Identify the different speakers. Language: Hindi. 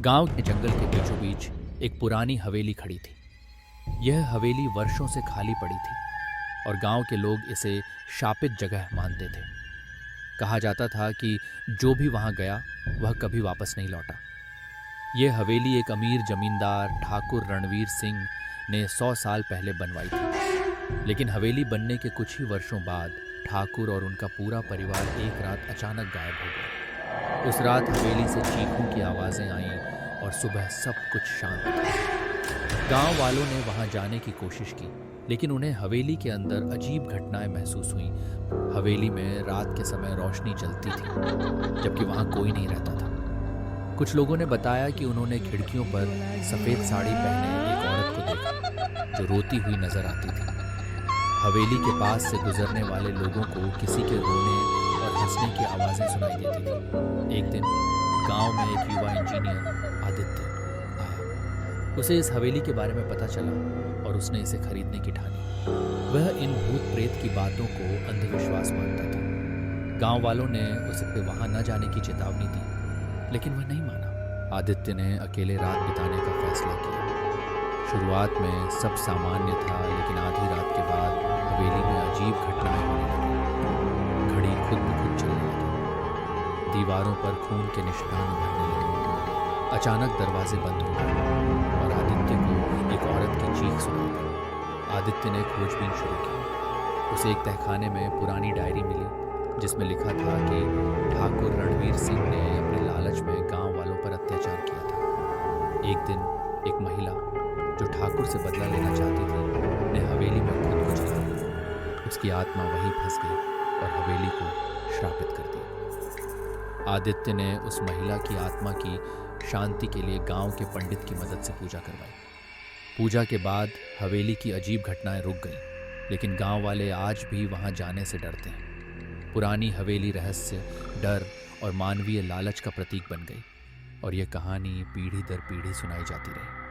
Speaker 1: गांव के जंगल के बीचों बीच एक पुरानी हवेली खड़ी थी। यह हवेली वर्षों से खाली पड़ी थी और गांव के लोग इसे शापित जगह मानते थे। कहा जाता था कि जो भी वहां गया वह कभी वापस नहीं लौटा। यह हवेली एक अमीर जमींदार ठाकुर रणवीर सिंह ने 100 साल पहले बनवाई थी। लेकिन हवेली बनने के कुछ ही वर्षों बाद ठाकुर और उनका पूरा परिवार एक रात अचानक गायब हो गया। उस रात हवेली से चीखों की आवाजें आईं और सुबह सब कुछ शांत था। गांव वालों ने वहां जाने की कोशिश की, लेकिन उन्हें हवेली के अंदर अजीब घटनाएं महसूस हुईं। हवेली में रात के समय रोशनी जलती थी, जबकि वहां कोई नहीं रहता था। कुछ लोगों ने बताया कि उन्होंने खिड़कियों पर सफेद साड़ी पहने एक औरत को देखा, जो रोती हुई नजर आती थी। हवेली के पास से गुजरने वाले लोगों को किसी के रोने और हंसने की आवाजें सुनाई देती थी। एक दिन गांव में एक युवा इंजीनियर आदित्य आया। उसे इस हवेली के बारे में पता चला और उसने इसे खरीदने की ठानी। वह इन भूत प्रेत की बातों को अंधविश्वास मानता था। गांव वालों ने उसे वहां न जाने की चेतावनी दी, लेकिन वह नहीं माना। आदित्य ने अकेले रात बिताने का फैसला किया। शुरुआत में सब सामान्य था, लेकिन आधी रात के बाद हवेली में अजीब घटनाएं होने लगी। घड़ी खुद ब खुद चलने लगी, दीवारों पर खून के निशान उभरने लगे। अचानक दरवाजे बंद हो गए और आदित्य को एक औरत की चीख सुनाई दी। आदित्य ने खोजबीन शुरू की। उसे एक तहखाने में पुरानी डायरी मिली, जिसमें लिखा था कि ठाकुर रणवीर सिंह ने अपने लालच में गांव वालों पर अत्याचार किया था। एक दिन एक महिला जो ठाकुर से बदला लेना चाहती थी ने हवेली में खुद को जला दिया। उसकी आत्मा वहीं फंस गई और हवेली को श्रापित कर दिया। आदित्य ने उस महिला की आत्मा की शांति के लिए गांव के पंडित की मदद से पूजा करवाई। पूजा के बाद हवेली की अजीब घटनाएं रुक गईं, लेकिन गांव वाले आज भी वहां जाने से डरते हैं। पुरानी हवेली रहस्य, डर और मानवीय लालच का प्रतीक बन गई और यह कहानी पीढ़ी दर पीढ़ी सुनाई जाती रही।